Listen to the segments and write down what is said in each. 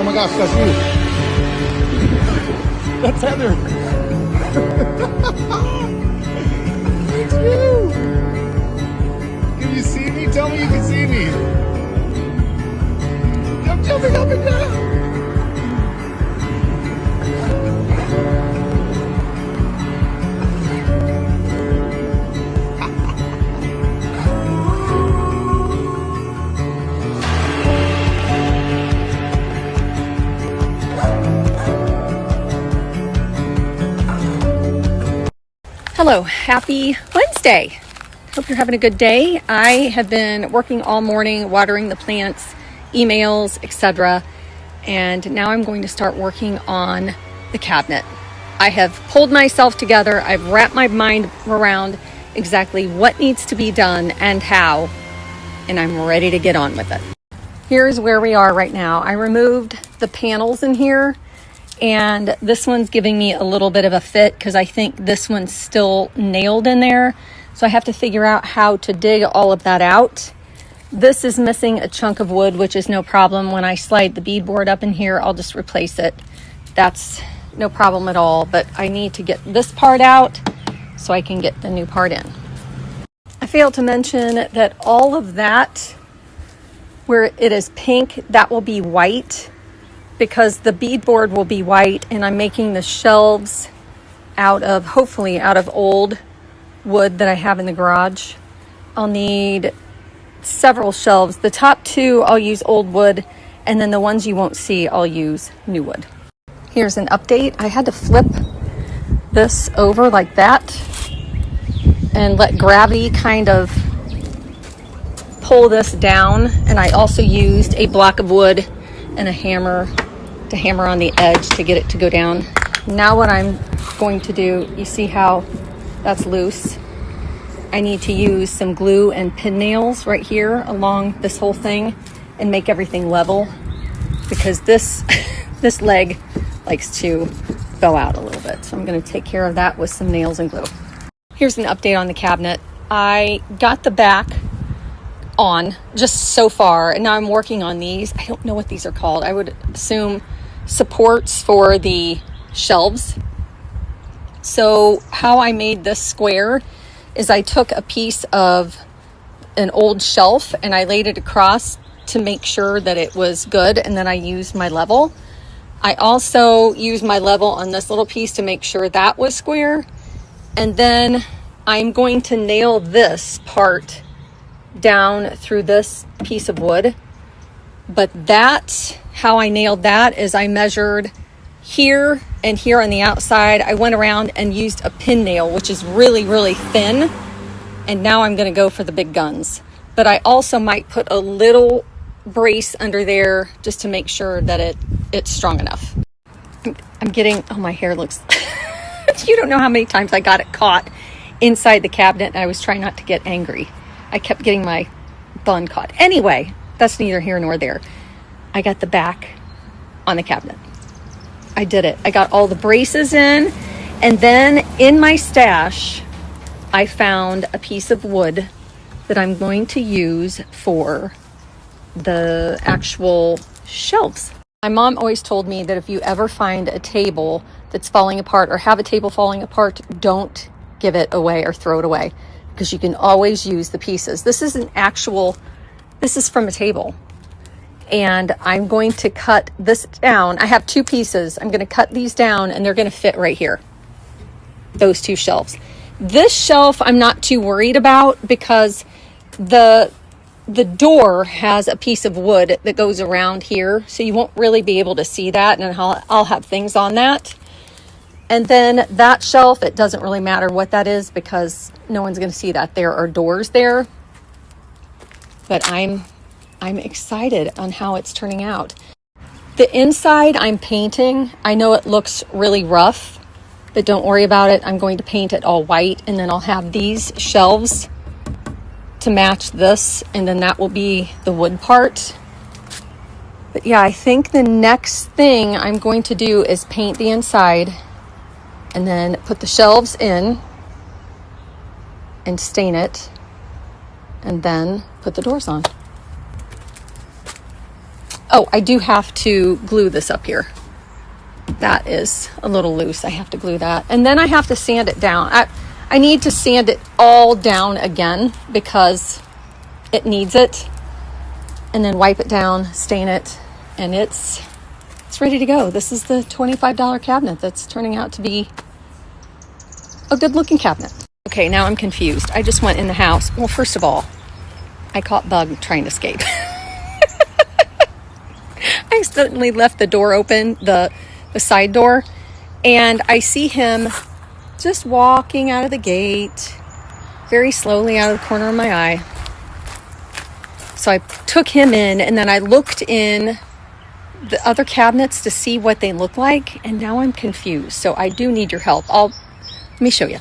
my gosh, that's you. That's Heather. It's you. Can you see me? Tell me you can see me. I'm jumping up and down. Hello, happy Wednesday. Hope you're having a good day. I have been working all morning, watering the plants, emails, etc. And now I'm going to start working on the cabinet. I have pulled myself together. I've wrapped my mind around exactly what needs to be done and how, and I'm ready to get on with it. Here's where we are right now. I removed the panels in here, and this one's giving me a little bit of a fit because I think this one's still nailed in there. So I have to figure out how to dig all of that out. This is missing a chunk of wood, which is no problem. When I slide the beadboard up in here, I'll just replace it. That's no problem at all. But I need to get this part out so I can get the new part in. I failed to mention that all of that, where it is pink, that will be white, because the beadboard will be white, and I'm making the shelves hopefully out of old wood that I have in the garage. I'll need several shelves. The top two I'll use old wood, and then the ones you won't see I'll use new wood. Here's an update. I had to flip this over like that and let gravity kind of pull this down, and I also used a block of wood and a hammer to hammer on the edge to get it to go down. Now what I'm going to do, you see how that's loose? I need to use some glue and pin nails right here along this whole thing and make everything level, because this this leg likes to bow out a little bit. So I'm going to take care of that with some nails and glue. Here's an update on the cabinet. I got the back on just so far, and now I'm working on these. I don't know what these are called. I would assume supports for the shelves. So how I made this square is I took a piece of an old shelf and I laid it across to make sure that it was good, and then I used my level. I also used my level on this little piece to make sure that was square, and then I'm going to nail this part down through this piece of wood. But that's how I nailed that, is I measured here and here on the outside. I went around and used a pin nail, which is really, really thin. And now I'm going to go for the big guns. But I also might put a little brace under there just to make sure that it's strong enough. I'm getting, oh, my hair looks, you don't know how many times I got it caught inside the cabinet, and I was trying not to get angry. I kept getting my bun caught. Anyway, that's neither here nor there. I got the back on the cabinet. I did it. I got all the braces in, and then in my stash, I found a piece of wood that I'm going to use for the actual shelves. My mom always told me that if you ever find a table that's falling apart or have a table falling apart, don't give it away or throw it away, because you can always use the pieces. This is from a table. And I'm going to cut this down. I have two pieces. I'm going to cut these down, and they're going to fit right here. Those two shelves. This shelf I'm not too worried about, because the door has a piece of wood that goes around here, so you won't really be able to see that, and I'll have things on that. And then that shelf, it doesn't really matter what that is, because no one's going to see that. There are doors there. But I'm excited on how it's turning out. The inside I'm painting. I know it looks really rough, but don't worry about it. I'm going to paint it all white, and then I'll have these shelves to match this, and then that will be the wood part. But yeah, I think the next thing I'm going to do is paint the inside, and then put the shelves in and stain it, and then put the doors on. Oh, I do have to glue this up here. That is a little loose. I have to glue that. And then I have to sand it down. I need to sand it all down again because it needs it. And then wipe it down, stain it, and it's ready to go. This is the $25 cabinet that's turning out to be a good looking cabinet. Okay, now I'm confused. I just went in the house. Well, first of all, I caught Bug trying to escape. I suddenly left the door open, the side door, and I see him just walking out of the gate very slowly out of the corner of my eye. So I took him in, and then I looked in the other cabinets to see what they look like, and now I'm confused. So I do need your help. Let me show you.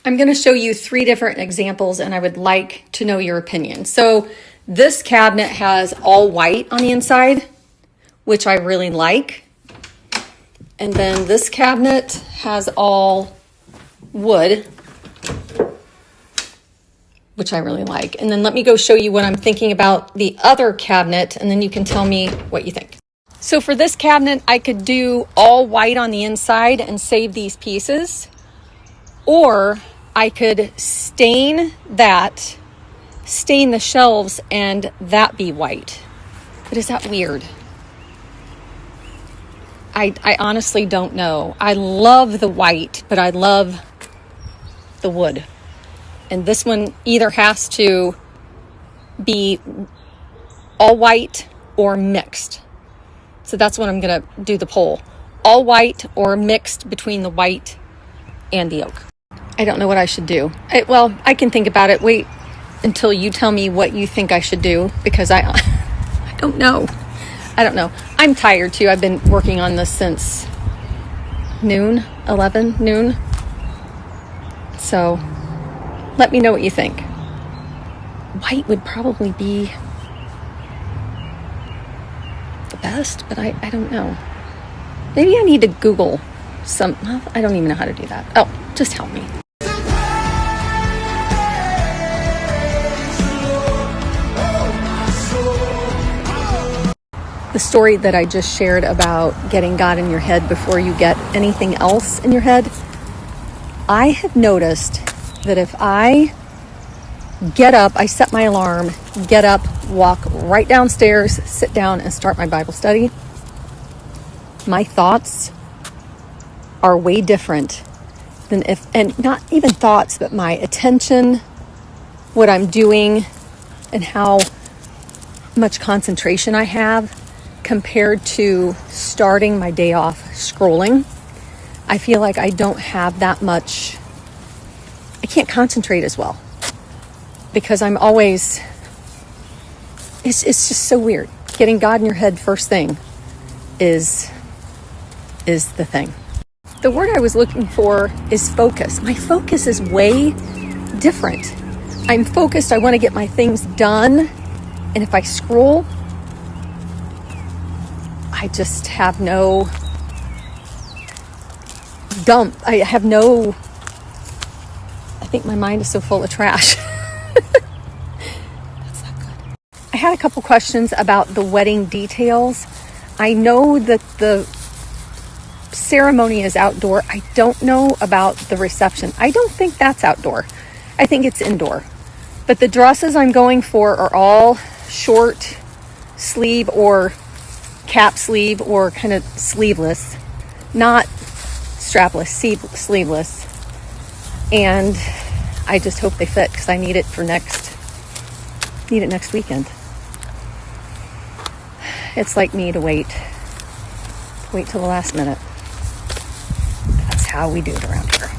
I'm going to show you 3 different examples, and I would like to know your opinion. So this cabinet has all white on the inside, which I really like. And then this cabinet has all wood, which I really like. And then let me go show you what I'm thinking about the other cabinet, and then you can tell me what you think. So for this cabinet, I could do all white on the inside and save these pieces, or I could stain the shelves and that be white. But is that weird? I honestly don't know. I love the white, but I love the wood. And this one either has to be all white or mixed. So that's what I'm going to do the poll. All white or mixed between the white and the oak. I don't know what I should do. I can think about it. Wait until you tell me what you think I should do, because I don't know. I don't know. I'm tired too. I've been working on this since noon. So let me know what you think. White would probably be the best, but I don't know. Maybe I need to Google I don't even know how to do that. Oh, just help me. The story that I just shared about getting God in your head before you get anything else in your head, I have noticed that if I get up, I set my alarm, get up, walk right downstairs, sit down and start my Bible study, my thoughts are way different than and not even thoughts, but my attention, what I'm doing, and how much concentration I have compared to starting my day off scrolling. I feel like I don't have that much, I can't concentrate as well because I'm always, it's just so weird. Getting God in your head first thing is the thing. The word I was looking for is focus. My focus is way different. I'm focused. I want to get my things done. And if I scroll, I just have no I think my mind is so full of trash. That's not good. I had a couple questions about the wedding details. I know that the ceremony is outdoor. I don't know about the reception. I don't think that's outdoor. I think it's indoor. But the dresses I'm going for are all short sleeve or cap sleeve or kind of sleeveless, not strapless, sleeveless. And I just hope they fit because I need it next weekend. It's like me to wait till the last minute. That's how we do it around here.